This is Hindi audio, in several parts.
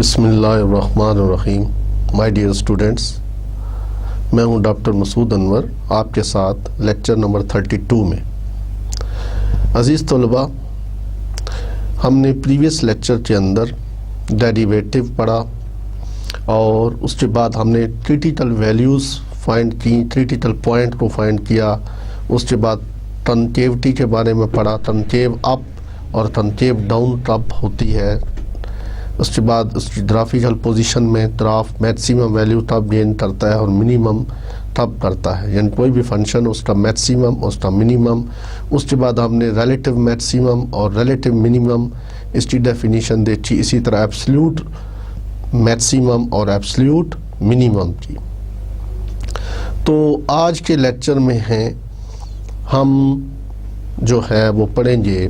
बिस्मिल्लाहिर्रहमानिर्रहीम। माय डियर स्टूडेंट्स, मैं हूं डॉक्टर मसूद अनवर आपके साथ लेक्चर नंबर 32 में। अज़ीज़ तलबा, हमने प्रीवियस लेक्चर के अंदर डेरिवेटिव पढ़ा और उसके बाद हमने क्रिटिकल वैल्यूज़ फाइंड की, क्रिटिकल पॉइंट को फाइंड किया। उसके बाद कॉन्केविटी के बारे में पढ़ा, कॉन्केव अप और कॉन्केव डाउन कब होती है। उसके बाद उसकी ग्राफिकल पोजीशन में ग्राफ मैक्सिमम वैल्यू तब गेन करता है और मिनिमम तब करता है, यानी कोई भी फंक्शन उसका मैक्सिमम उसका मिनिमम। उसके बाद हमने रिलेटिव मैक्सिमम और रिलेटिव मिनिमम इसकी डेफिनेशन देखी, इसी तरह एब्सोल्यूट मैक्सिमम और एब्सोल्यूट मिनिमम की। तो आज के लेक्चर में हैं हम जो है वो पढ़ेंगे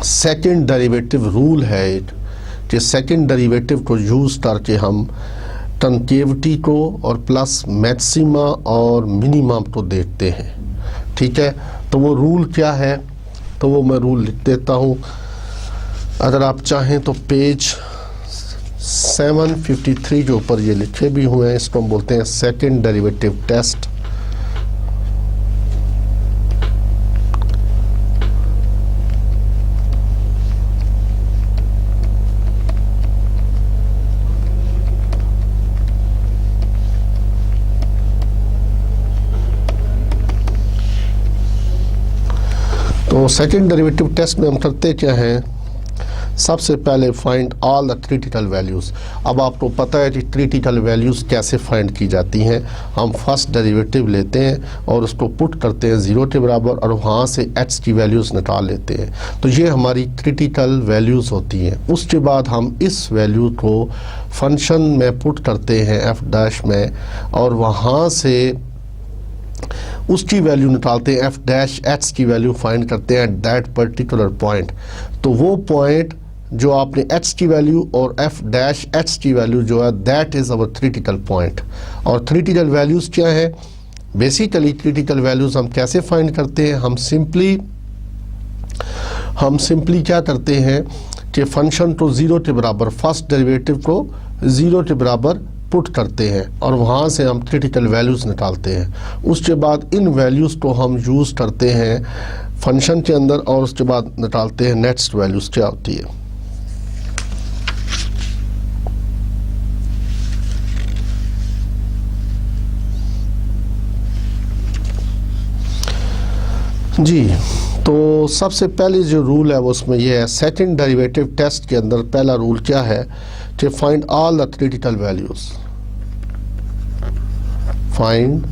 सेकंड डेरिवेटिव रूल है एक, कि सेकंड डेरिवेटिव को यूज़ करके हम कॉन्केविटी को और प्लस मैक्सिमा और मिनिमा को देखते हैं। ठीक है, तो वो रूल क्या है, तो वो मैं रूल लिख देता हूँ। अगर आप चाहें तो पेज 753 के ऊपर ये लिखे भी हुए हैं, इसको हम बोलते हैं सेकंड डेरिवेटिव टेस्ट। तो सेकंड डेरिवेटिव टेस्ट में हम करते क्या हैं, सबसे पहले find all the critical values. अब आपको पता है कि क्रिटिकल वैल्यूज़ कैसे फाइंड की जाती हैं। हम फर्स्ट डेरिवेटिव लेते हैं और उसको पुट करते हैं 0 के बराबर और वहाँ से x की वैल्यूज़ निकाल लेते हैं। तो ये हमारी क्रिटिकल वैल्यूज़ होती हैं। उसके बाद हम इस वैल्यू को फंक्शन में पुट करते हैं f डैश में और वहाँ से उसकी वैल्यू निकालते हैं, f डैश x की वैल्यू फाइंड करते हैं दैट पर्टिकुलर पॉइंट। तो वो पॉइंट जो आपने x की वैल्यू और f डैश x की वैल्यू जो है that is our critical point. और क्रिटिकल वैल्यूज़ क्या है, बेसिकली क्रिटिकल वैल्यूज़ हम कैसे फाइंड करते हैं, हम सिंपली क्या करते हैं कि फंक्शन को 0 के बराबर, फर्स्ट डेरिवेटिव को 0 के बराबर पुट करते हैं और वहाँ से हम क्रिटिकल वैल्यूज़ निकालते हैं। उसके बाद इन वैल्यूज़ को हम यूज़ करते हैं फंक्शन के अंदर और उसके बाद निकालते हैं नेक्स्ट वैल्यूज़ क्या होती है। जी, तो सबसे पहले जो रूल है वो उसमें ये है, सेकंड डेरिवेटिव टेस्ट के अंदर पहला रूल क्या है कि find all the critical values. Find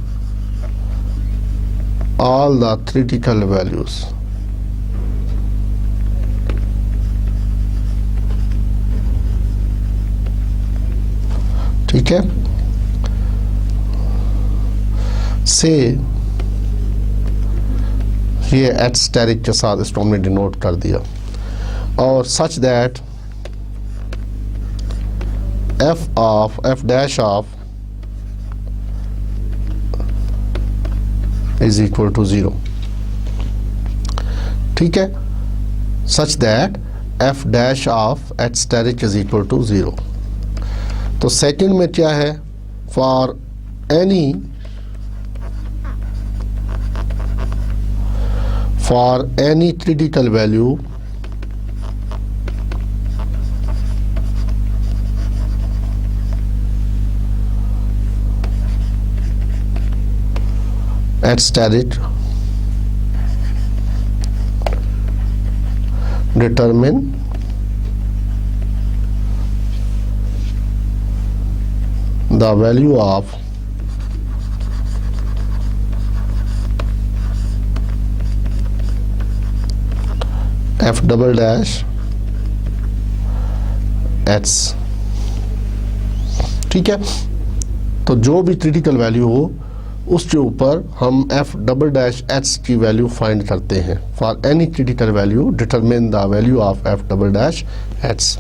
all the critical values। ठीक है, से ये एस्टेरिक के साथ इसको हमने डिनोट कर दिया और such that f dash of is equal to 0। ठीक है, such that f dash of asterisk is equal to 0। तो सेकंड में क्या है, for any critical value asterisk determine the value of f double dash x। ठीक है, तो जो भी क्रिटिकल वैल्यू हो उसके ऊपर हम f डबल डैश h की वैल्यू फाइंड करते हैं। For any critical value determine the value of f double dash h।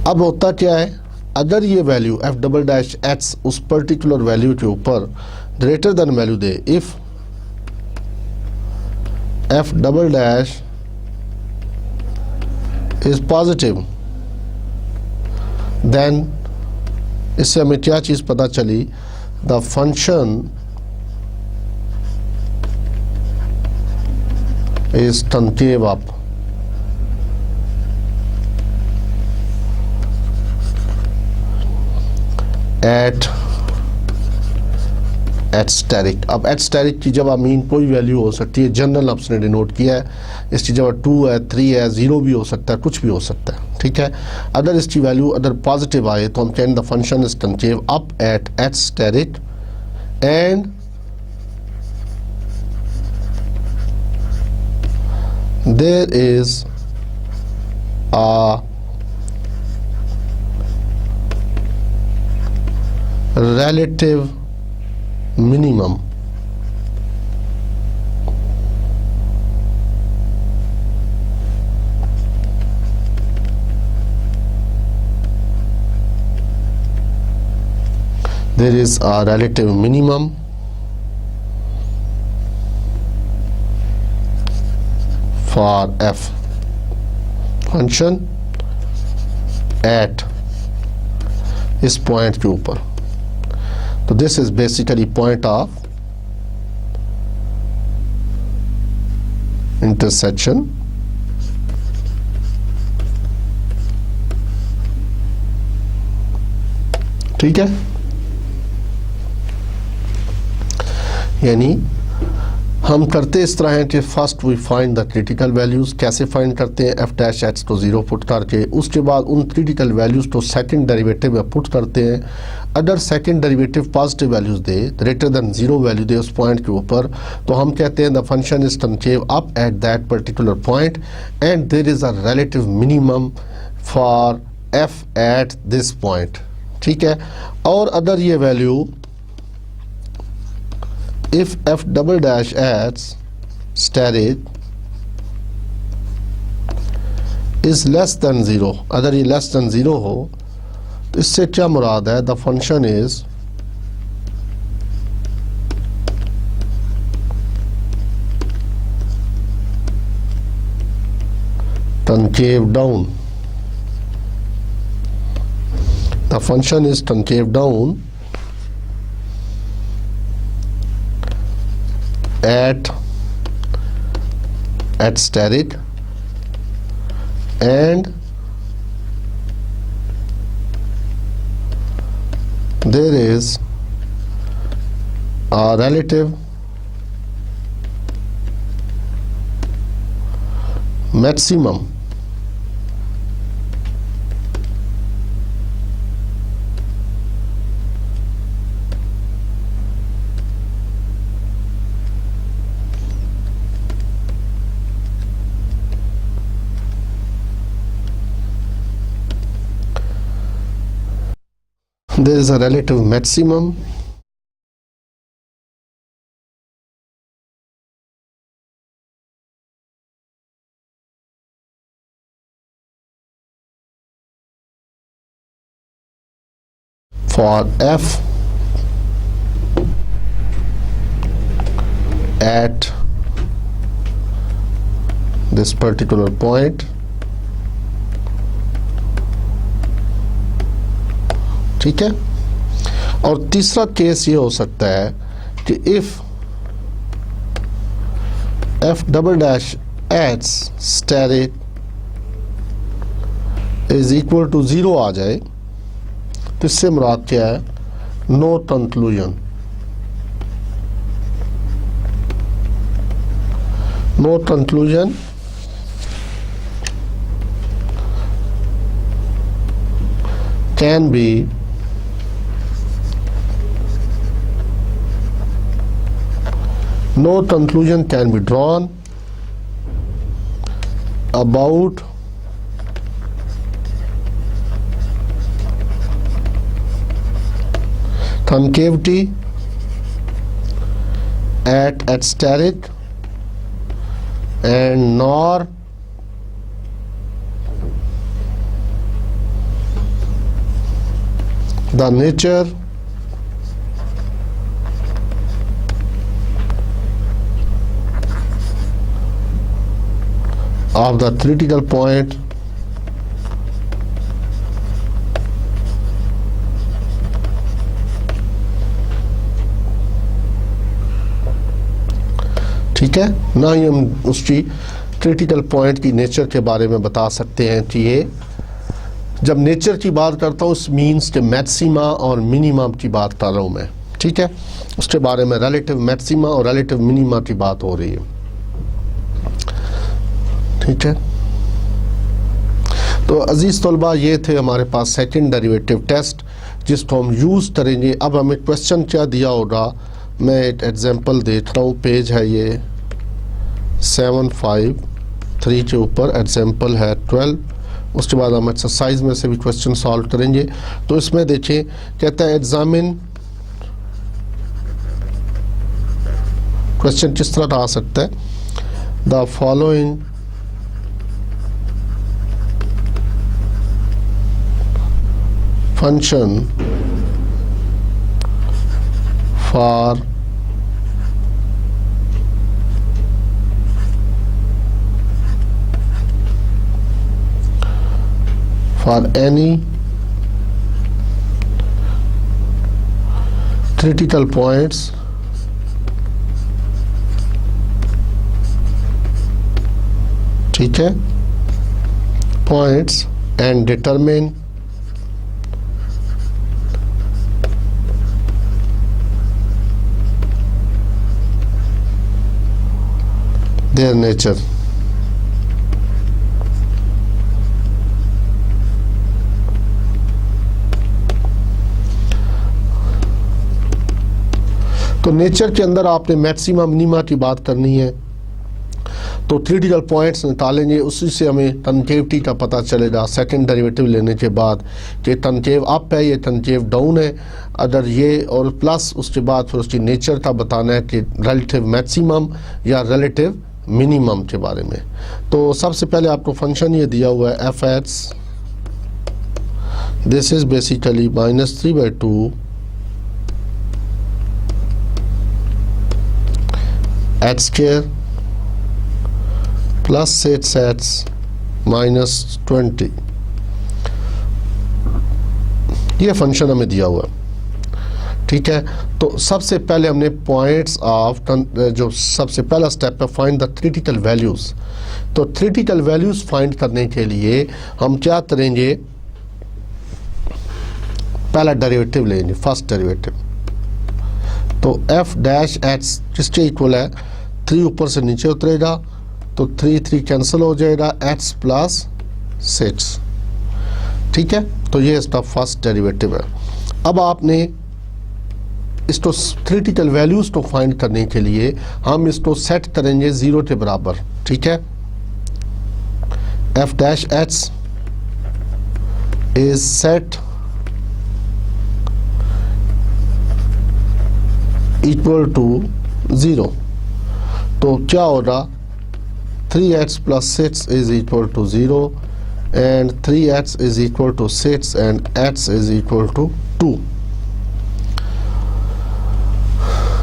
अब होता क्या है, अगर ये value f double dash h उस पर्टिकुलर वैल्यू के ऊपर greater than value they, if f double dash is positive, then इससे हमें क्या चीज़ पता चली, the function is concave up at asterisk. अब एट स्टैरिक की जब मीन कोई वैल्यू हो सकती है, जनरल आपने डिनोट किया है, इसकी जब 2 है, 3 है, 0 भी हो सकता है, कुछ भी हो सकता है, ठीक है। अगर इसकी वैल्यू अगर पॉजिटिव आए तो हम कहें the function is concave up at asterisk and there is a relative minimum there is a relative minimum for f function at इस पॉइंट के ऊपर। तो this is basically point of intersection. ठीक है, यानी हम करते इस तरह हैं कि first we find the critical values. कैसे फाइंड करते हैं, एफ डैश एक्स को 0 पुट करके, उसके बाद उन क्रिटिकल वैल्यूज़ को सेकंड डेरिवेटिव में पुट करते हैं। अगर सेकंड डेरिवेटिव पॉजिटिव वैल्यूज़ दे, ग्रेटर देन 0 वैल्यू दे उस पॉइंट के ऊपर, तो हम कहते हैं the function is concave up at that particular point and there is a relative minimum for f at this point. ठीक है, और अगर ये value if f double dash at steric is less than 0, अगर ये less than 0 हो तो इससे क्या मुराद है, the function is concave down, the function is concave down at steric and there is a relative maximum there is a relative maximum for f at this particular point। ठीक है, और तीसरा केस ये हो सकता है कि if f double dash h asterisk is equal to 0 आ जाए, तो इससे मुराद क्या है, no conclusion, no conclusion can be no conclusion can be drawn about concavity at steric and nor the nature of the critical point ठीक है, ना ही हम उसकी क्रिटिकल पॉइंट की नेचर के बारे में बता सकते हैं कि ये जब नेचर की बात करता हूँ इस मीन्स के मैक्सिमा और मिनिमम की बात कर रहा हूँ मैं। ठीक है, उसके बारे में रिलेटिव मैक्सिमा और रिलेटिव मिनिमा की बात हो रही है। ठीक है, तो अजीज तलबा ये थे हमारे पास सेकंड डेरिवेटिव टेस्ट जिसको हम यूज़ करेंगे। अब हमें क्वेश्चन क्या दिया होगा, मैं एक एग्जांपल देख रहा हूँ, पेज है ये 753 के ऊपर, एग्जांपल है 12। उसके बाद हम एक्सरसाइज में से भी क्वेश्चन सॉल्व करेंगे। तो इसमें देखिए कहता है एग्जामिन, क्वेश्चन किस तरह का आ सकता है, the following function for any critical points ठीक है, points and determine their nature। तो नेचर के अंदर आपने मैक्सिमा मिनिमा की बात करनी है, तो क्रिटिकल पॉइंट्स निकालेंगे, उसी से हमें कनकेविटी का पता चलेगा सेकंड डेरिवेटिव लेने के बाद कि कनकेव अप है या कनकेव डाउन है। अगर ये और प्लस उसके बाद फिर उसकी नेचर का बताना है कि रिलेटिव मैक्सिमम या रिलेटिव मिनिमम के बारे में। तो सबसे पहले आपको फंक्शन ये दिया हुआ है F x, this is basically -3/2 x square plus 6x -20, ये फंक्शन हमें दिया हुआ है। ठीक है, तो सबसे पहले हमने पॉइंट्स ऑफ, जो सबसे पहला स्टेप है फाइंड द क्रिटिकल वैल्यूज़। तो क्रिटिकल वैल्यूज़ फाइंड करने के लिए हम क्या करेंगे, पहला डेरिवेटिव लेंगे, फर्स्ट डेरिवेटिव। तो एफ डैश एक्स किसके इक्वल है, 3 ऊपर से नीचे उतरेगा तो 3 कैंसिल हो जाएगा, x प्लस 6। ठीक है, तो ये इसका फर्स्ट डेरिवेटिव है। अब आपने इसको क्रिटिकल वैल्यूज को फाइंड करने के लिए हम इसको सेट करेंगे 0 के बराबर। ठीक है, f dash x is set equal to 0। तो क्या होगा, 3x plus 6 is equal to 0 and 3x is equal to 6 and x is equal to 2।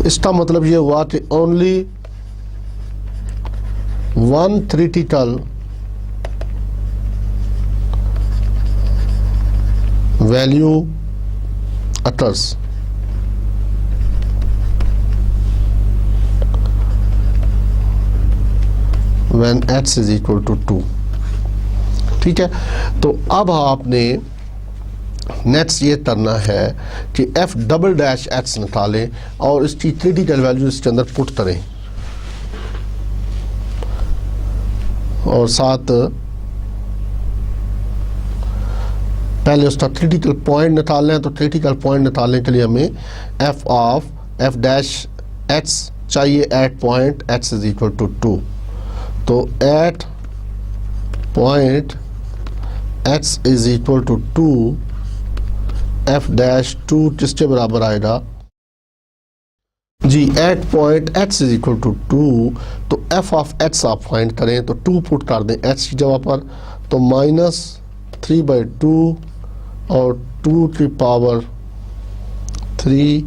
इसका मतलब ये हुआ कि only one critical value occurs when x is equal to 2। ठीक है, तो अब आपने नेक्स्ट ये करना है कि f डबल डैश x निकालें और इसकी क्रिटिकल वैल्यू इसके अंदर पुट करें और साथ पहले उसका क्रिटिकल पॉइंट निकालना है। तो क्रिटिकल पॉइंट निकालने के लिए हमें f डैश x चाहिए at point x is equal to 2। तो at point x is equal to 2 f dash 2 किसके बराबर आएगा जी, at point x is equal to 2। तो f ऑफ x आप फाइंड करें तो 2 पुट कर दें x की जगह पर, तो -3/2 और 2 की पावर 3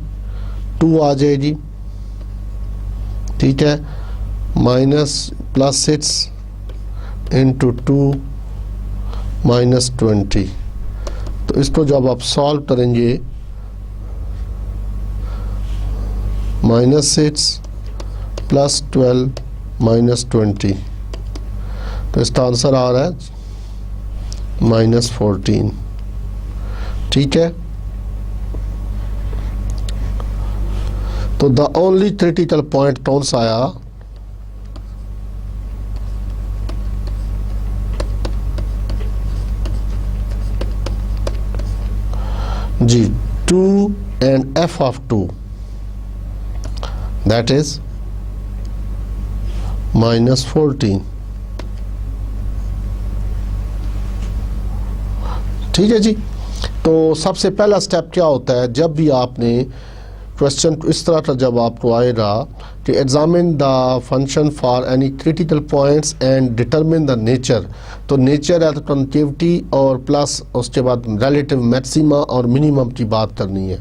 2 आ जाएगी। ठीक है, -+6 इंटू 2 -20। तो इसको जब आप सॉल्व करेंगे -6 प्लस 12 माइनस 20, तो इसका आंसर आ रहा है -14। ठीक है, तो द ओनली क्रिटिकल पॉइंट कौन सा आया? जी 2 and f of 2, that is -14। ठीक है जी, तो सबसे पहला स्टेप क्या होता है, जब भी आपने क्वेश्चन इस तरह का जब आपको आएगा कि examine the function for any critical points and determine the nature, तो नेचर है तो कॉन्केविटी और प्लस उसके बाद रिलेटिव मैक्सिमा और मिनिमम की बात करनी है।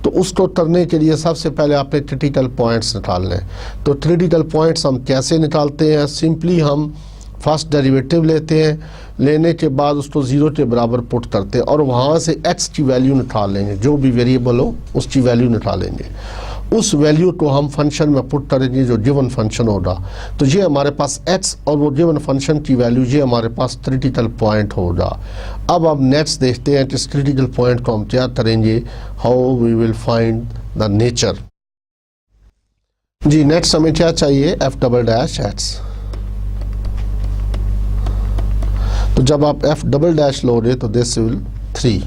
तो उसको करने के लिए सबसे पहले आपने क्रिटिकल पॉइंट्स निकालने हैं। तो क्रिटिकल पॉइंट्स हम कैसे निकालते हैं? सिंपली हम फर्स्ट डेरिवेटिव लेते हैं, लेने के बाद उसको 0 के बराबर पुट करते हैं और वहाँ से x की वैल्यू निकाल लेंगे, जो भी वेरिएबल हो उसकी वैल्यू निकालेंगे। उस वैल्यू को हम फंक्शन में पुट करेंगे जो गिवन फंक्शन होगा। तो ये हमारे पास x और वो गिवन फंक्शन की वैल्यू, ये हमारे पास क्रिटिकल पॉइंट होगा। अब नेक्स्ट देखते हैं कि इस क्रिटिकल पॉइंट को हम क्या करेंगे, how we will find the nature. जी नेक्स्ट हमें क्या चाहिए, f'(x). तो जब आप f" लोगे तो दिस विल 3।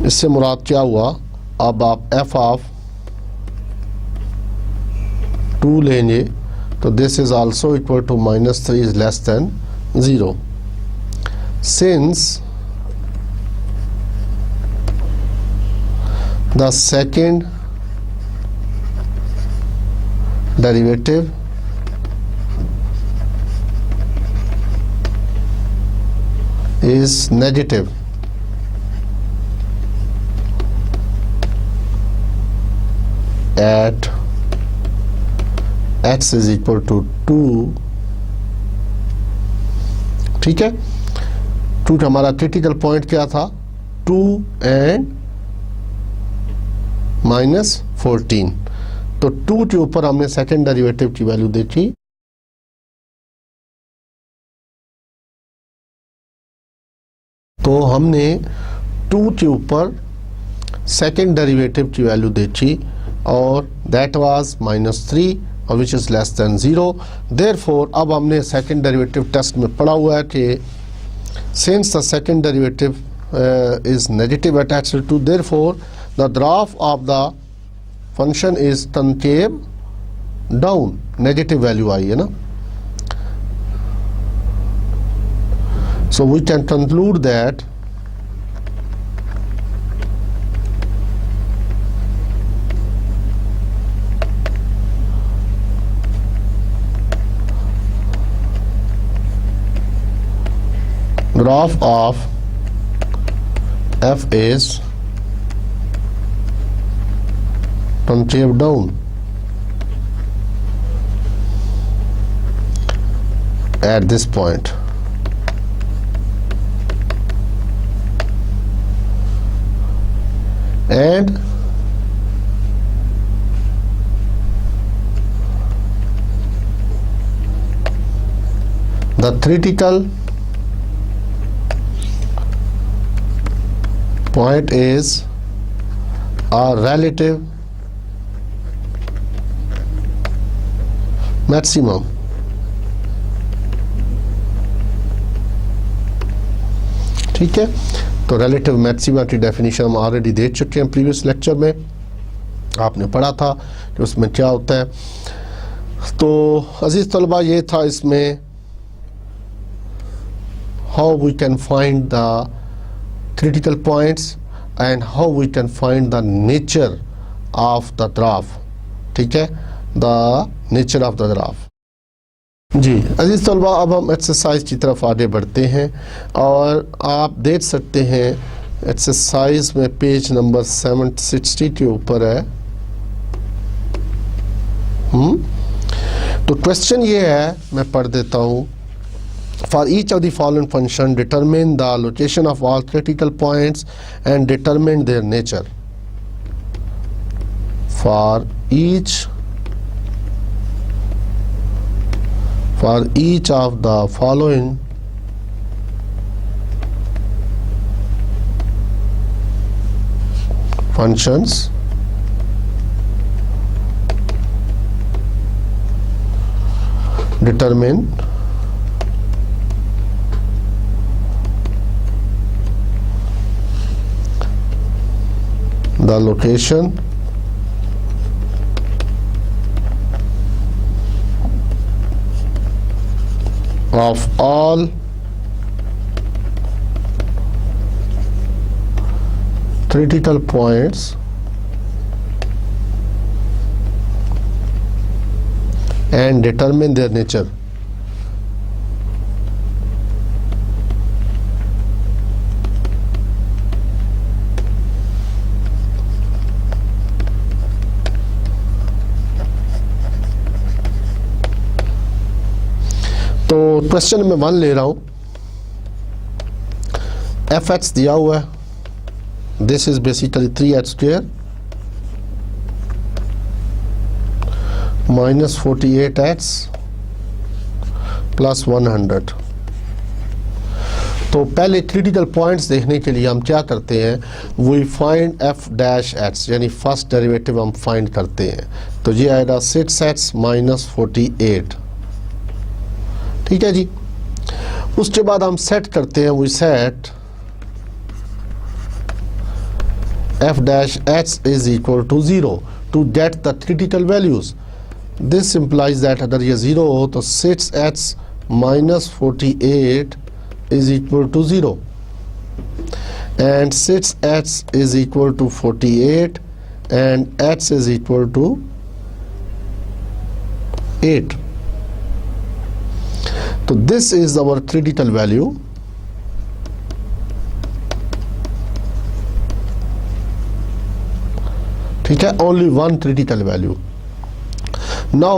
इससे मुराद क्या हुआ, अब आप f of 2 लेंगे तो this is also equal to -3 is less than 0। Since the second derivative is negative at x is equal to 2। ठीक है, 2 हमारा क्रिटिकल पॉइंट क्या था, 2 and -14। तो 2 के ऊपर हमने सेकेंड डेरिवेटिव की वैल्यू देखी, तो हमने 2 के ऊपर सेकेंड डेरिवेटिव की वैल्यू देखी और दैट वाज -3 और which is less than 0। Therefore अब हमने सेकेंड डेरिवेटिव टेस्ट में पढ़ा हुआ है कि since the second derivative is negative at x two, therefore the graph of the function is concave down. Negative value आई है ना, so we can conclude that graph of f is concave down at this point। And the critical point is a relative maximum। ठीक है, तो रिलेटिव मैक्सिमा की डेफिनेशन हम ऑलरेडी दे चुके हैं प्रीवियस लेक्चर में, आपने पढ़ा था कि उसमें क्या होता है। तो अजीज़ तलबा ये था इसमें how we can find the critical points and how we can find the nature of the graph. ठीक है, the nature of the graph. जी अजीज़ तलबा, अब हम एक्सरसाइज की तरफ आगे बढ़ते हैं और आप देख सकते हैं एक्सरसाइज में पेज नंबर 760 के ऊपर है। तो क्वेश्चन ये है, मैं पढ़ देता हूँ। For each of the following function determine the location of all critical points and determine their nature. For each for each of the following functions determine the location of all critical points and determine their nature. तो क्वेश्चन में 1 ले रहा हूं, एफ एक्स दिया हुआ है, this is basically 3x square minus 48x plus 100। तो पहले क्रिटिकल पॉइंट्स देखने के लिए हम क्या करते हैं, we find f dash x, यानी फर्स्ट डेरिवेटिव हम फाइंड करते हैं। तो ये आएगा 6x माइनस 48, ठीक है जी। उसके बाद हम सेट करते हैं, we set f dash x is equal to 0 to get the critical values. This implies that अगर ये 0 हो तो 6x minus 48 is equal to 0 and 6x is equal to 48 and x is equal to 8. So this is our critical value. ठीक है, only one critical value. Now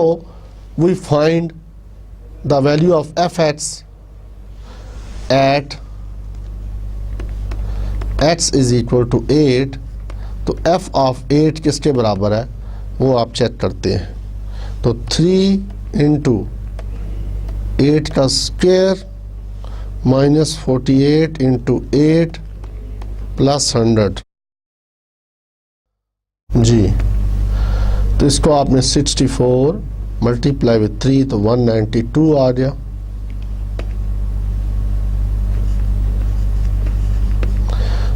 we find the value of fx at x is equal to 8. तो f of 8 किसके बराबर है वो आप चेक करते हैं। तो 3 into 8 का स्क्वायर माइनस 48 into 8 प्लस 100 जी। तो इसको आपने 64 मल्टीप्लाई विथ 3 तो 192 आ गया।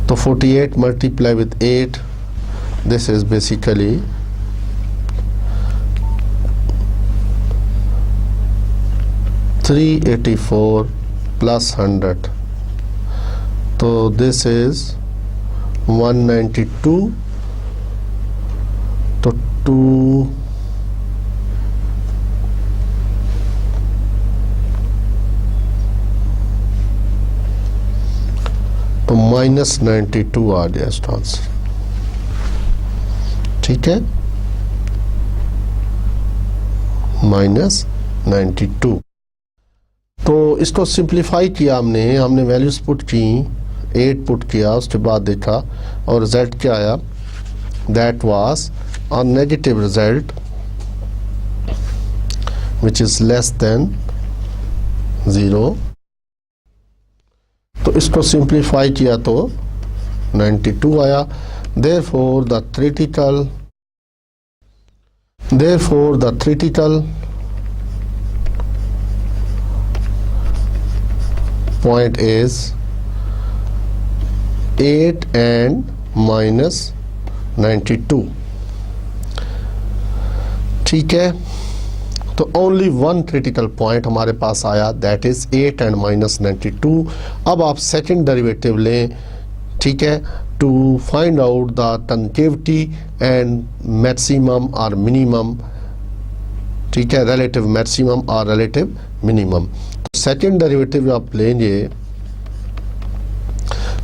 तो 48 multiply with 8, this is basically 384 plus 100, तो दिस इज 192। तो 2 तो माइनस 92 आ गया इसका आंसर, ठीक है, माइनस 92। तो इसको सिंप्लीफाई किया हमने वैल्यूज पुट की, 8 पुट किया, उसके बाद देखा और रिजल्ट क्या आया, that was a negative result which is less than 0। तो इसको सिंप्लीफाई किया तो 92 आया। therefore the critical point is 8 and minus 92, ठीक है। तो ओनली वन क्रिटिकल पॉइंट हमारे पास आया, दैट इज 8 and minus 92। अब आप सेकंड डेरिवेटिव लें, ठीक है, to find out the concavity and maximum और मिनिमम, ठीक है, रिलेटिव मैक्सिमम और रिलेटिव मिनिमम। सेकंड डेरिवेटिव आप लेंगे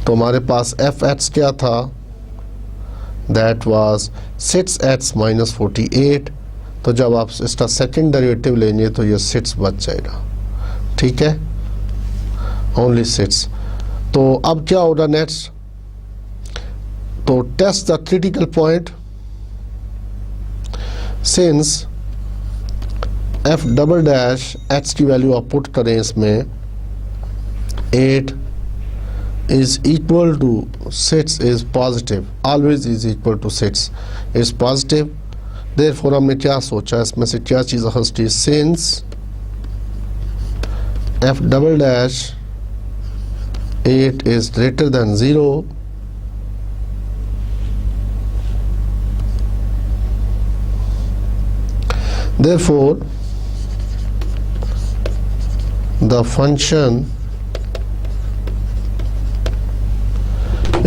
तो हमारे पास एफ एक्स क्या था, दैट वाज 6x माइनस 48। तो जब आप इसका सेकंड डेरिवेटिव लेंगे तो ये 6 बच जाएगा, ठीक है, ओनली 6। तो अब क्या होगा नेक्स्ट, तो test the critical point since f double dash h की वैल्यू आप पुट करें इसमें 8 is equal to 6 is positive, always is equal to 6 is positive. Therefore हमने क्या सोचा, इसमें से क्या चीज़ हस्ती, since f double dash 8 is greater than 0, therefore the function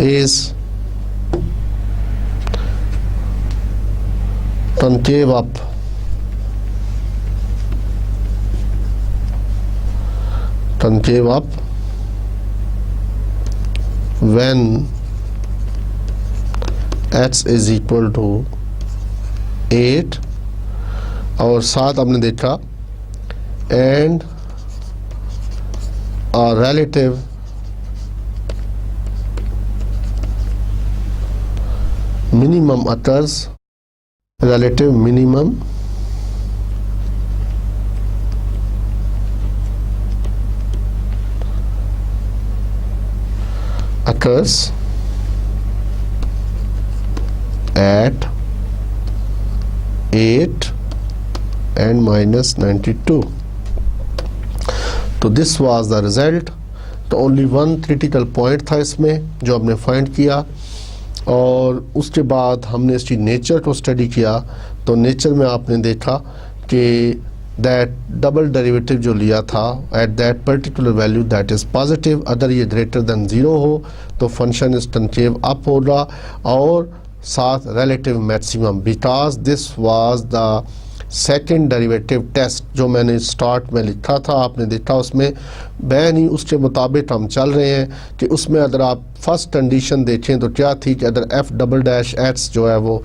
is concave up when h is equal to 8 और साथ हमने देखा and a relative minimum occurs, relative minimum occurs at 8 and minus 92. तो दिस वाज द रिजल्ट. तो ओनली वन क्रिटिकल पॉइंट था इसमें जो हमने फाइंड किया, और उसके बाद हमने इसकी नेचर को स्टडी किया. तो नेचर में आपने देखा कि दैट डबल डेरिवेटिव जो लिया था eight that particular value that is positive, अगर ये ग्रेटर देन 0 हो तो फंक्शन इज कनकेव अप होगा, और साथ relative maximum, because this was the second derivative test जो मैंने स्टार्ट में लिखा था, आपने देखा उसमें बैन ही उसके मुताबिक हम चल रहे हैं कि उसमें अगर आप फर्स्ट कंडीशन देखें तो क्या थी कि अगर एफ डबल डैश एच जो है वो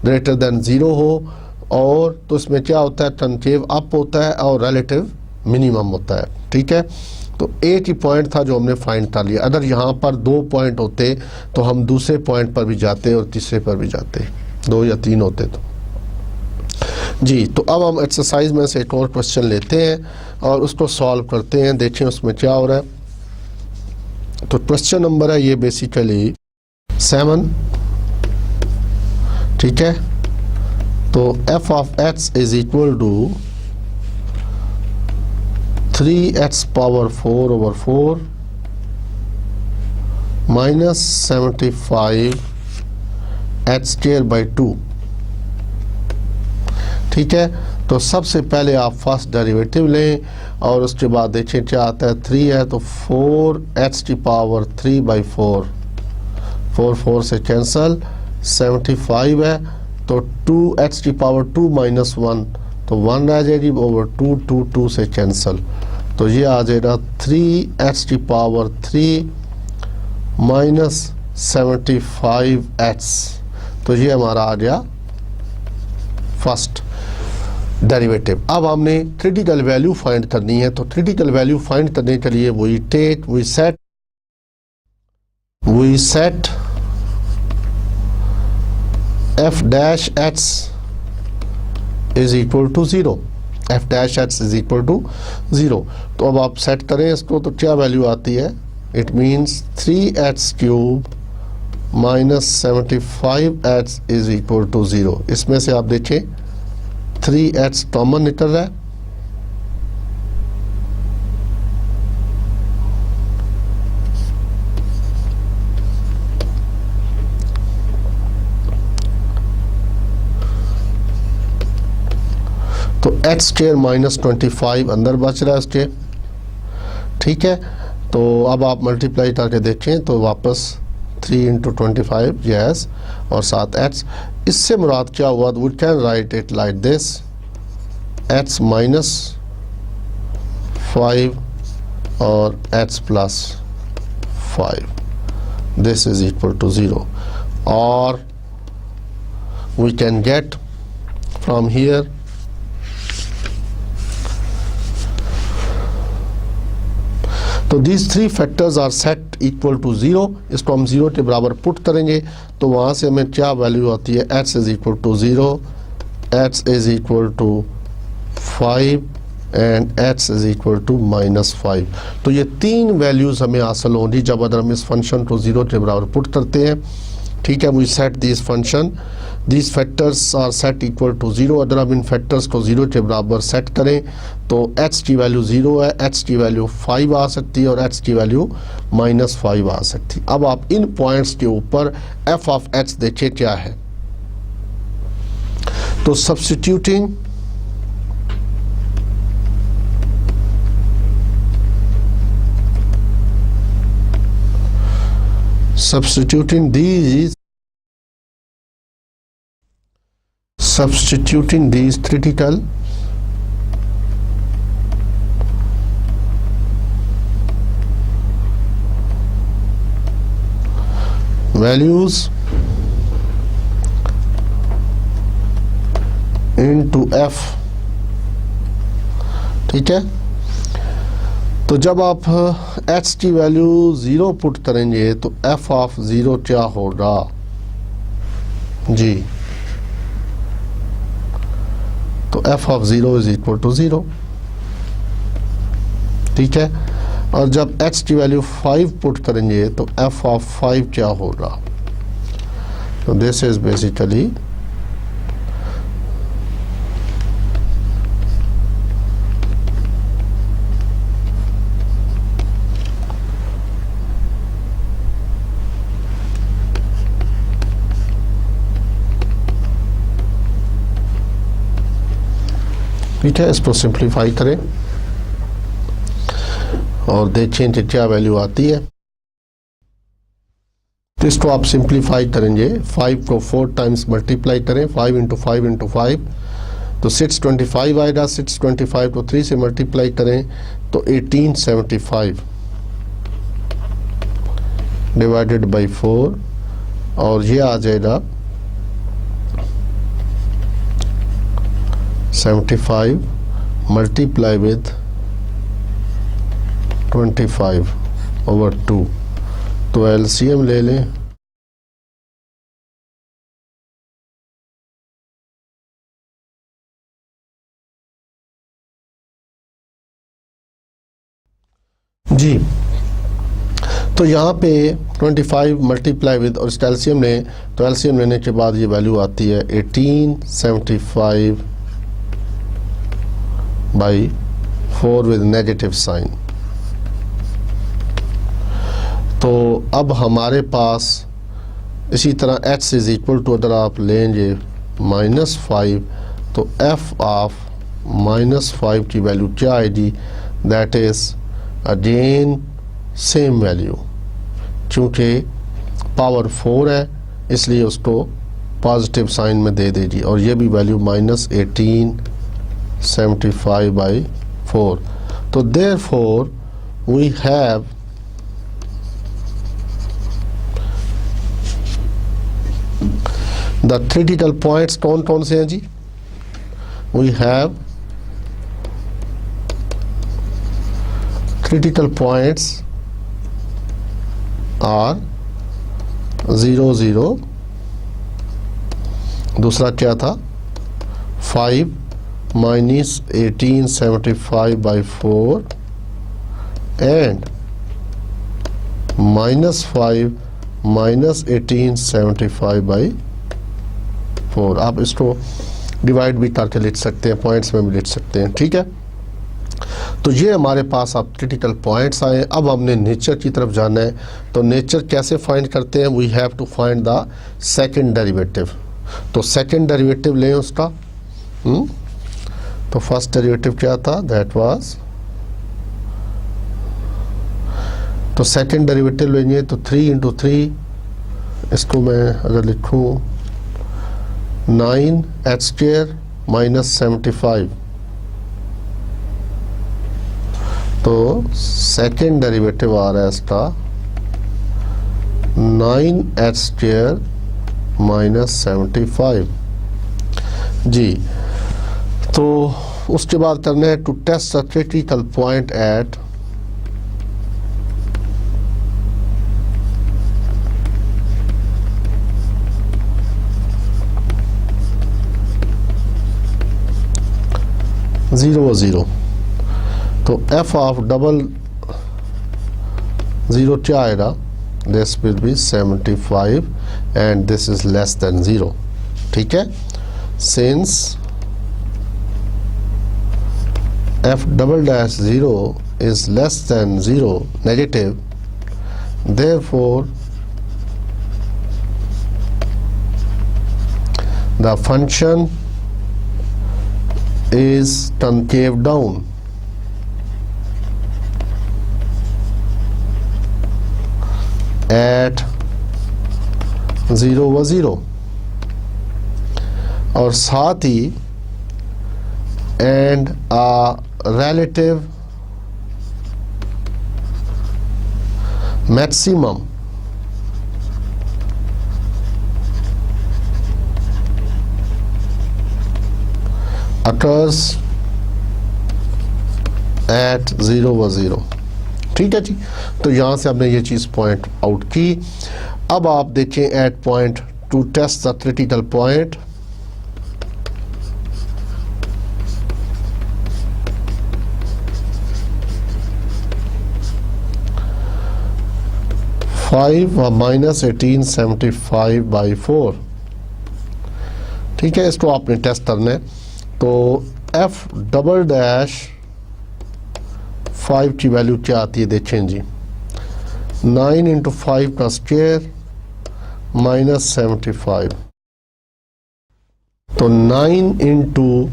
ग्रेटर देन 0 हो, और तो इसमें क्या होता है, कनकेव अप होता है और रिलेटिव मिनिमम होता है. ठीक है, तो एक ही पॉइंट था जो हमने फाइंड कर लिया. अगर यहाँ पर 2 पॉइंट होते तो हम दूसरे पॉइंट पर भी जाते और तीसरे पर भी जाते, 2 या 3 होते तो जी. तो अब हम एक्सरसाइज में से एक और क्वेश्चन लेते हैं और उसको सॉल्व करते हैं, देखें उसमें क्या हो रहा है. तो क्वेश्चन नंबर है ये बेसिकली 7. ठीक है, तो f of x is equal to 3x power 4 over 4 minus 75 h square by 2. ठीक है, तो सबसे पहले आप फर्स्ट डेरिवेटिव लें और उसके बाद देखें क्या आता है. 3 है तो 4h की पावर 3 बाई 4, 4 से कैंसल. 75 है तो 2h की पावर 2 माइनस 1 तो 1 रह जाएगी, ओवर 2 से कैंसल. तो ये आ जाएगा 3h की पावर 3 माइनस 75h. तो ये हमारा आ गया फर्स्ट डेरिवेटिव. अब हमने क्रिटिकल वैल्यू फाइंड करनी है. तो क्रिटिकल वैल्यू फाइंड करने के लिए we set f dash h is equal to 0. f dash h is equal to 0. तो अब आप सेट करें इसको तो क्या वैल्यू आती है, it means 3h cube minus 75h is equal to 0. इसमें से आप देखें 3h कॉमन निकल रहा है, तो h स्क्वायर माइनस 25 अंदर बच रहा है उसके. ठीक है, तो अब आप मल्टीप्लाई करके देखें तो वापस 3 इंटू 25 यस, और साथ h. इससे मुराद क्या हुआ, we can write it like this, h minus 5 और h plus 5, this is equal to 0. और we can get from here तो these 3 factors are set equal to 0. इसको हम 0 के बराबर पुट करेंगे तो वहाँ से हमें क्या वैल्यू आती है, h is equal to 0, h is equal to 5 and x is equal to -5। तो ये तीन वैल्यूज़ हमें हासिल होंगी जब अगर हम इस फंक्शन को 0 के बराबर पुट करते हैं। ठीक है, we set this function, this factors are set equal to 0। अगर हम इन फैक्टर्स को 0 के बराबर सेट करें तो h की वैल्यू 0 है, h की वैल्यू 5 आ सकती है और h की वैल्यू -5 आ सकती है। अब आप इन पॉइंट्स के ऊपर f ऑफ h देखिए क्या है। तो substituting these critical values into f। ठीक है, तो जब आप h की वैल्यू 0 पुट करेंगे तो f ऑफ 0 क्या होगा जी। तो f of 0 is equal to 0। ठीक है, और जब h की वैल्यू 5 पुट करेंगे तो f ऑफ 5 क्या होगा। तो दिस इज बेसिकली ठीक है। इसको सिंप्लीफाई करें और देखें कि क्या वैल्यू आती है। तो इसको आप सिंप्लीफाई करेंगे, 5 को 4 टाइम्स मल्टीप्लाई करें, 5 इंटू 5 इंटू 5 तो 625 आएगा। 625 को 3 से मल्टीप्लाई करें तो 1875 डिवाइडेड बाई 4 और ये आ जाएगा 75 मल्टीप्लाई विद 25 ओवर 2। तो एलसीएम ले लें, जी। तो यहाँ पे 25 मल्टीप्लाई विद और इसका एलसीएम लें तो एलसीएम लेने के बाद ये वैल्यू आती है 1875 बाई 4 विद नेगेटिव साइन। तो अब हमारे पास इसी तरह h इज इक्वल टू अगर आप लेंगे -5 तो f ऑफ -5 की वैल्यू क्या आएगी। That is again same value, क्योंकि पावर 4 है इसलिए उसको पॉजिटिव साइन में दे दीजिए और ये भी वैल्यू -1875 बाई 4। तो therefore we have the critical points कौन कौन से हैं जी। We have critical points are 0 0, दूसरा क्या था 5 -1875 बाई 4 एंड -5 -1875 बाई 4। आप इसको डिवाइड भी करके लिख सकते हैं, पॉइंट्स में भी लिख सकते हैं। ठीक है, तो ये हमारे पास अब क्रिटिकल पॉइंट्स आए। अब हमने नेचर की तरफ जाना है। तो नेचर कैसे फाइंड करते हैं, we have to find the second derivative. तो सेकंड डेरिवेटिव लें उसका। तो फर्स्ट डेरिवेटिव क्या था, दैट वाज, तो सेकंड डेरिवेटिव लेंगे तो 3 इंटू 3, इसको मैं अगर लिखूं 9h² -75। तो सेकंड डेरिवेटिव आ रहा है इसका 9h² -75 जी। तो उसके बाद करना है to test the critical point at 0 0, तो f ऑफ डबल 0 क्या आएगा, this will be 75 and this is less than 0. ठीक है, since f double dash 0 is less than 0 negative, therefore the function is concave down. At 0 व 0 और साथ ही and a relative maximum occurs at 0 व 0. ठीक है जी, तो यहाँ से आपने ये चीज़ पॉइंट आउट की. अब आप देखें at point to test the critical point. -1875/4. ठीक है, इसको आपने टेस्ट करना है. तो f डबल डैश 5 की वैल्यू क्या आती है देखें जी, 9 इंटू 5 का स्क्वायर -75. तो 9 into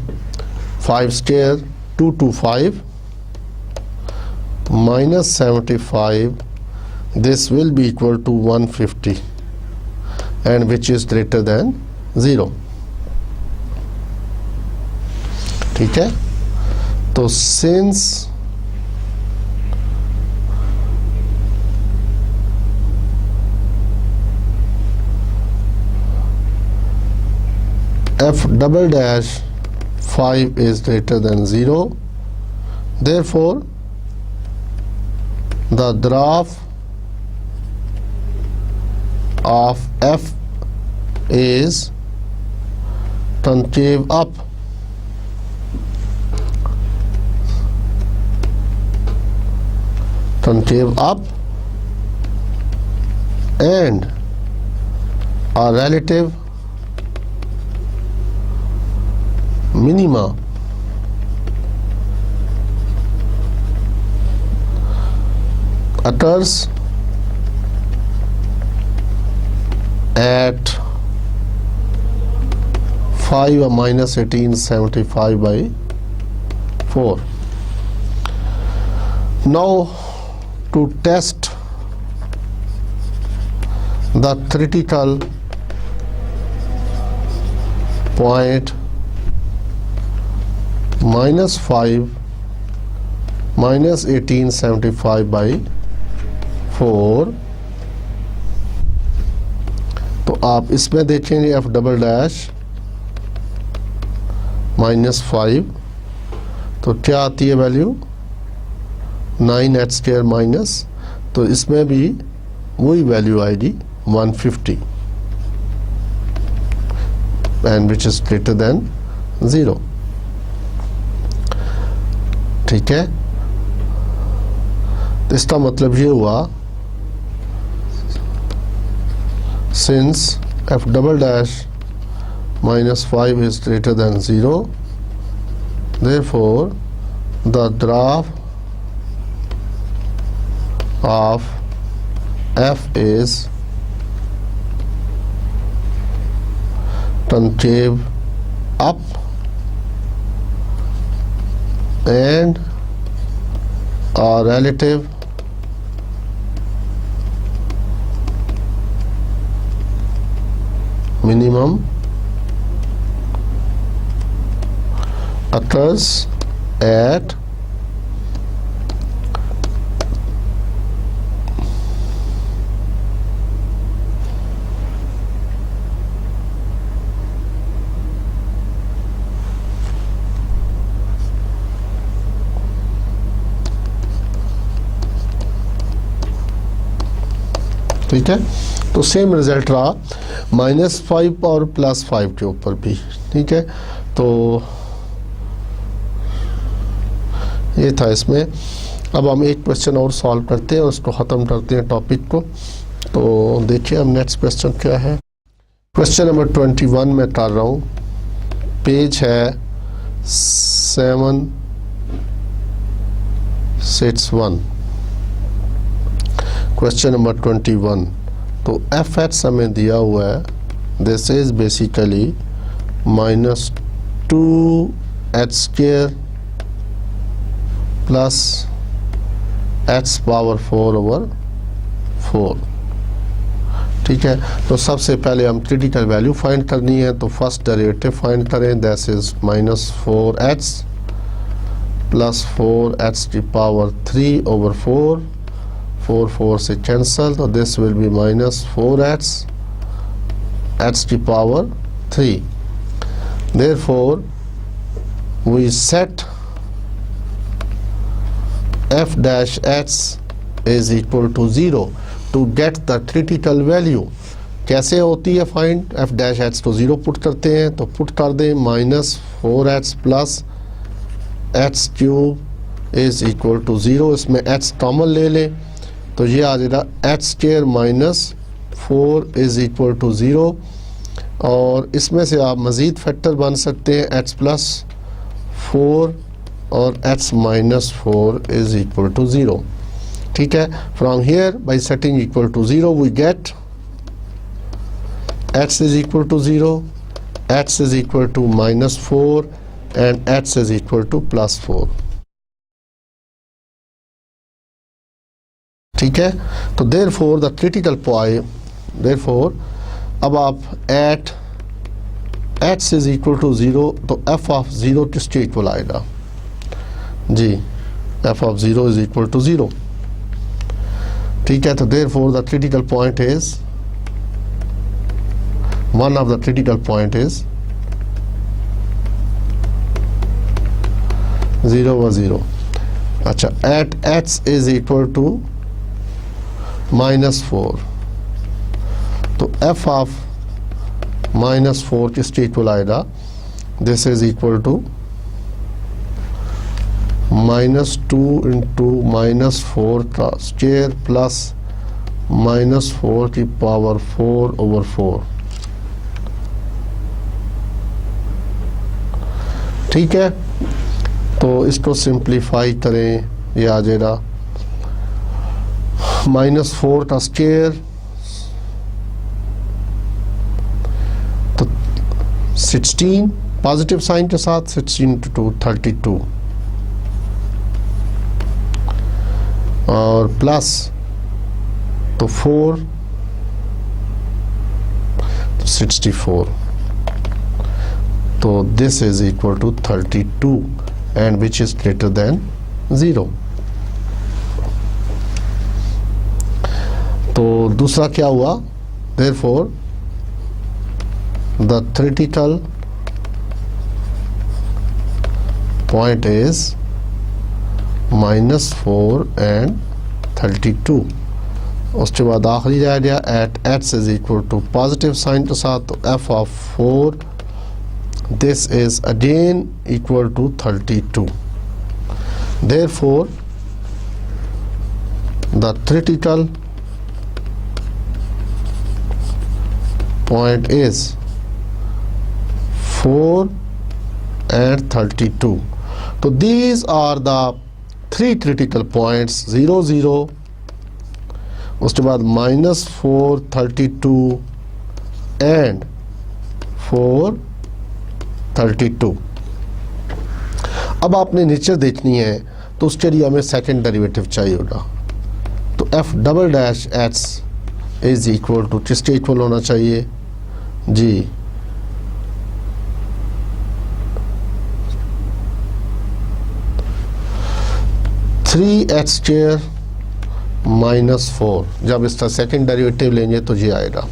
5 square 225 -75, this will be equal to 150 and which is greater than 0. ठीक है, तो since f double dash 5 is greater than 0, therefore the graph of f is concave up. Concave up and a relative minima occurs at 5 or -1875/4. Now to test the critical point, -5 -1875/4. तो आप इसमें देखेंगे f डबल डैश -5, तो क्या आती है वैल्यू 9h स्क्वायर माइनस, तो इसमें भी वही वैल्यू आएगी 150 and which is greater than 0. ठीक है, तो इसका मतलब ये हुआ since f double dash -5 is greater than 0, therefore the graph of f is concave up and a relative minimum occurs at ठीक है, तो सेम रिजल्ट रहा -5 और +5 के ऊपर भी. ठीक है, तो ये था इसमें। अब हम एक क्वेश्चन और सॉल्व करते हैं और उसको ख़त्म करते हैं टॉपिक को। तो देखिए हम नेक्स्ट क्वेश्चन क्या है। क्वेश्चन नंबर 21 में कर रहा हूँ, पेज है 761, क्वेश्चन नंबर 21। तो एफ एच हमें दिया हुआ है, this is basically -2h² plus x⁴/4। ठीक है, तो सबसे पहले हम क्रिटिकल वैल्यू फाइंड करनी है। तो फर्स्ट डेरिवेटिव फाइंड करें, that is -4h plus 4h⁴/4। 4 से कैंसल, तो this will B -4h⁴. Therefore we set f dash h is equal to 0 to get the critical value. कैसे होती है फाइंड? f dash h तो 0 पुट करते हैं, तो पुट कर दें -4h plus h³ is equal to 0। इसमें h कॉमन ले लें तो ये आ जाएगा h² -4 इज इक्वल टू 0। और इसमें से आप मज़ीद फैक्टर बन सकते हैं h+4 और h-4 इज इक्वल टू 0। ठीक है, from here by setting equal to 0 we get h is equal to 0, h is equal to -4 and h is equal to +4। ठीक है, तो therefore the critical point, therefore अब आप at h is equal to 0, तो f ऑफ 0 किसके इक्वल आएगा जी? f of 0 is equal to 0। ठीक है, तो therefore the critical point is, one of the critical point is 0 अच्छा, at h is equal to -4, तो f ऑफ -4 किसके इक्वल आएगा? This is equal to -2 into -4 का स्क्वायर प्लस -4⁴/4। ठीक है, तो इसको सिंप्लीफाई करें, ये आ जाएगा -4 का स्क्वायर तो 16 पॉजिटिव साइन के साथ 16 × 2 32 और प्लस तो 4 तो 64, तो this is equal to 32 and which is greater than 0। तो दूसरा क्या हुआ? Therefore the critical point is -4 and 32। उसके बाद आखिरी रह गया at h is equal to positive sign के साथ, तो f of 4 this is again equal to 32। Therefore the critical point is 4 and 32. So these are the three critical points, 0 0, उसके बाद -4 32 and 4 32। अब आपने नेचर देखनी है तो उसके लिए हमें सेकंड डेरिवेटिव चाहिए होगा। तो f double dash h is equal to किसके इक्वल होना चाहिए जी? 3h² -4। जब इसका सेकंड डेरिवेटिव लेंगे तो ये आएगा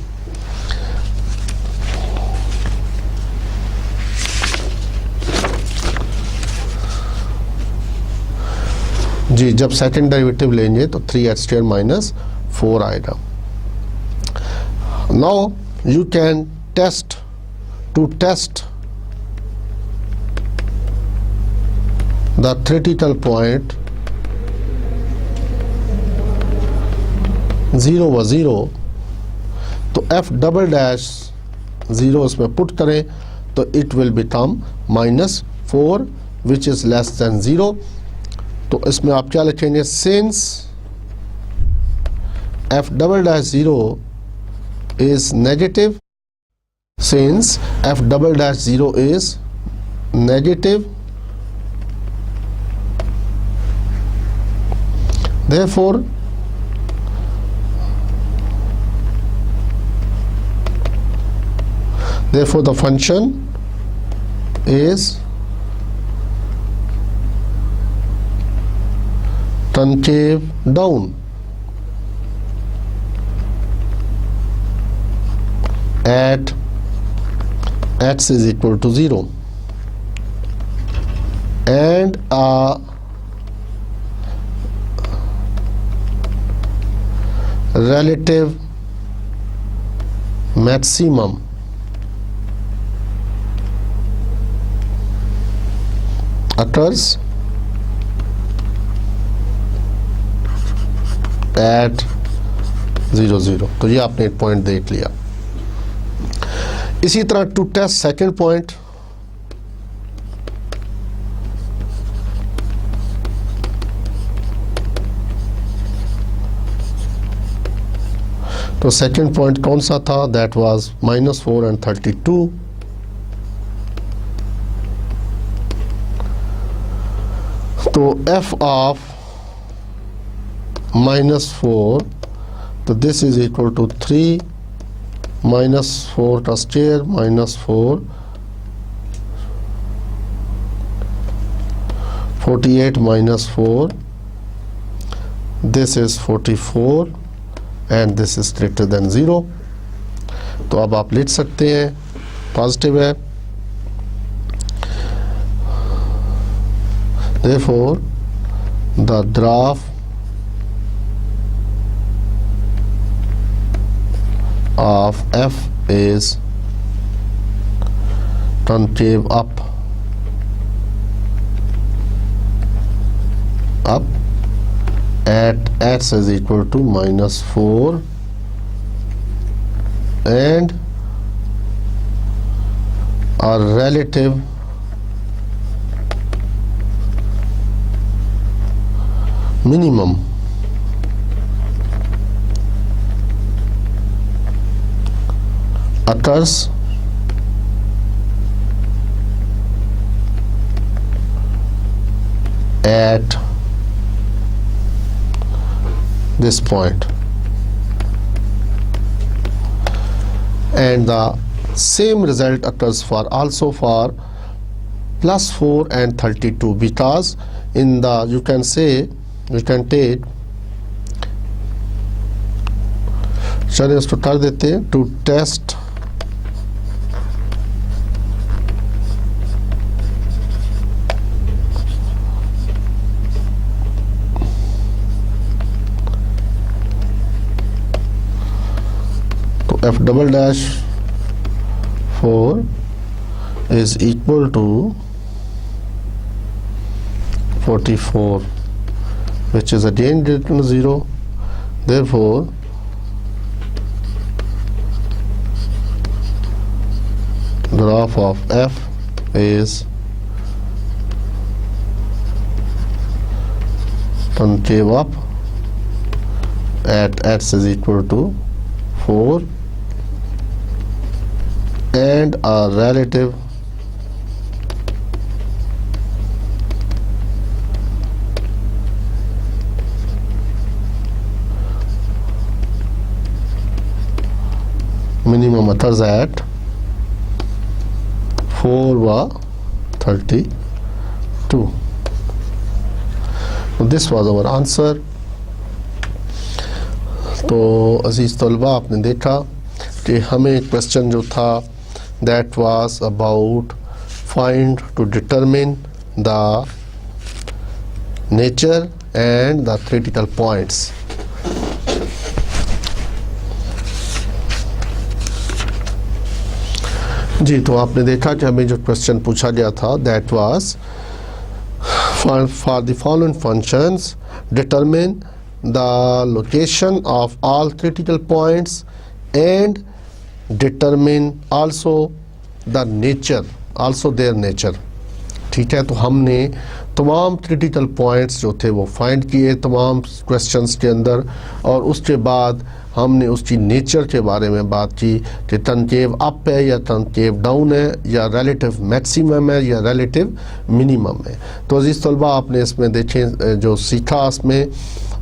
जी, जब सेकंड डेरिवेटिव लेंगे तो 3h² -4 आएगा। Now you can test the theoretical point 0 व 0, तो f डबल डैश 0 इसमें पुट करें तो it will become -4 which is less than 0। तो इसमें आप क्या लिखेंगे, since f double dash 0 is negative, since f double dash 0 is negative, therefore the function is concave down at x is equal to 0 and a relative maximum occurs at 0 0। तो ये आपने एक पॉइंट देख लिया। इसी तरह टू टेस्ट सेकंड पॉइंट, तो सेकंड पॉइंट कौन सा था, दैट वाज -4 and 32। तो f ऑफ -4, तो दिस इज इक्वल टू 3 -4 का square -4 48 -4, this is 44 and this is greater than 0। तो अब आप लिख सकते हैं पॉजिटिव है, therefore the graph of f is concave up at x is equal to -4 and a relative minimum occurs at this point, and the same result occurs for also for +4 and 32, because in the you can take, चलिए इसको कर देते हैं, टू टेस्ट तो f double dash 4 is equal to 44, which is again greater than 0, therefore graph of f is concave up at x is equal to 4 and a relative minimum occurs at 4 व 32। This was our answer. तो अजीज़ तलबा, आपने देखा कि हमें क्वेश्चन जो था that was about find to determine the nature and the critical points. जी, तो आपने देखा कि हमें जो क्वेश्चन पूछा गया था that was for the following functions, determine the location of all critical points and determine also the nature, also their nature. ठीक है, तो हमने तमाम क्रिटिकल पॉइंट्स जो थे वो फाइंड किए तमाम क्वेश्चंस के अंदर, और उसके बाद हमने उसकी नेचर के बारे में बात की कि कनकेव अप है या कनकेव डाउन है, या रिलेटिव मैक्सिमम है या रिलेटिव मिनिमम है। तो अजीज़ तलबा, आपने इसमें देखें जो सीखा इसमें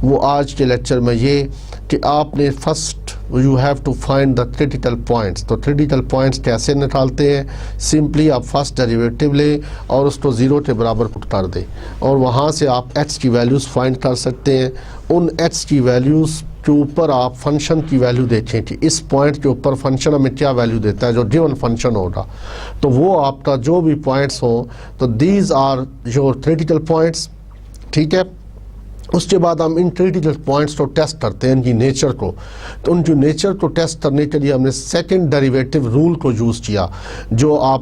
वो आज के लेक्चर में ये कि आपने first you have to find the critical points. तो क्रिटिकल पॉइंट्स कैसे निकालते हैं? सिंपली आप फर्स्ट डेरिवेटिव लें और उसको ज़ीरो के बराबर पुट कर दें, और वहाँ से आप एच की वैल्यूज़ फाइंड कर सकते हैं। उन एच की वैल्यूज़ के ऊपर आप फंक्शन की वैल्यू देखें कि इस पॉइंट के ऊपर फंक्शन हमें क्या वैल्यू देता है, जो गिवन फंक्शन होगा। तो वो आपका जो भी पॉइंट्स हों, तो these are your critical points. ठीक है, उसके बाद हम इन क्रिटिकल पॉइंट्स को टेस्ट करते हैं, इनकी नेचर को। तो उनकी नेचर को टेस्ट करने के लिए हमने सेकंड डेरिवेटिव रूल को यूज़ किया, जो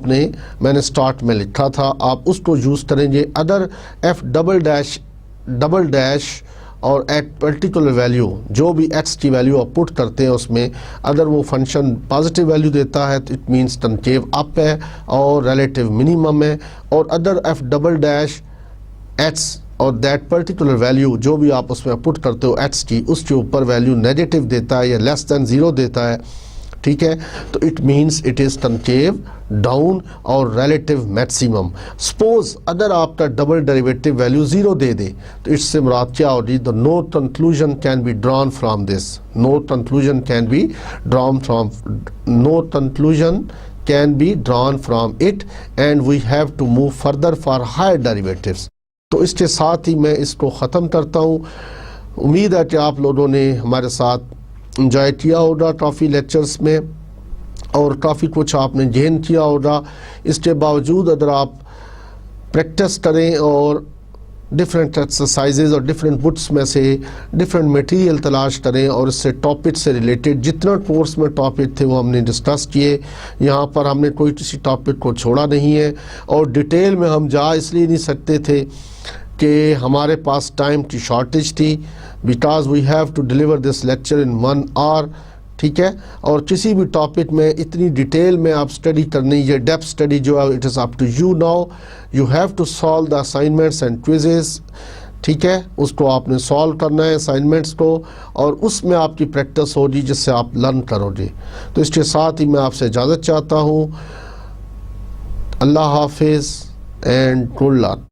मैंने स्टार्ट में लिखा था, आप उसको यूज़ करेंगे। अगर एफ डबल डैश और एट पर्टिकुलर वैल्यू, जो भी एक्स की वैल्यू आप पुट करते हैं उसमें, अगर वो फंक्शन पॉजिटिव वैल्यू देता है तो इट मीन्स कनकेव अप है और रिलेटिव मिनिमम है, और other F double dash x और दैट पर्टिकुलर वैल्यू जो भी आप उसमें पुट करते हो एक्स की, उसके ऊपर वैल्यू नेगेटिव देता है या लेस दैन ज़ीरो देता है। ठीक है, तो it means it is concave down और रिलेटिव मैक्सिमम। सपोज अगर आपका डबल डेरिवेटिव वैल्यू ज़ीरो दे दे तो इससे मुराद क्या होगी? The no conclusion can be drawn from this, no conclusion can be drawn from it, and we have to move further for higher derivatives. तो इसके साथ ही मैं इसको ख़त्म करता हूँ। उम्मीद है कि आप लोगों ने हमारे साथ एंजॉय किया होगा काफ़ी लेक्चर्स में, और काफ़ी कुछ आपने गेन किया होगा। इसके बावजूद अगर आप प्रैक्टिस करें और डिफरेंट एक्सरसाइजेज और डिफरेंट बुक्स में से डिफरेंट मटेरियल तलाश करें, और इससे टॉपिक से रिलेटेड जितना कोर्स में टॉपिक थे वो हमने डिस्कस किए। यहाँ पर हमने कोई किसी टॉपिक को छोड़ा नहीं है, और डिटेल में हम जा इसलिए नहीं सकते थे कि हमारे पास टाइम की शॉर्टेज थी, because we have to deliver this lecture in 1 hour. ठीक है, और किसी भी टॉपिक में इतनी डिटेल में आप स्टडी करनी, ये डेप्थ स्टडी जो है it is up to you now. You have to solve the assignments and quizzes. ठीक है, उसको आपने सॉल्व करना है असाइनमेंट्स को, और उसमें आपकी प्रैक्टिस होगी जिससे आप लर्न करोगे। तो इसके साथ ही मैं आपसे इजाज़त चाहता हूँ। अल्लाह हाफिज़ एंड गुड लक।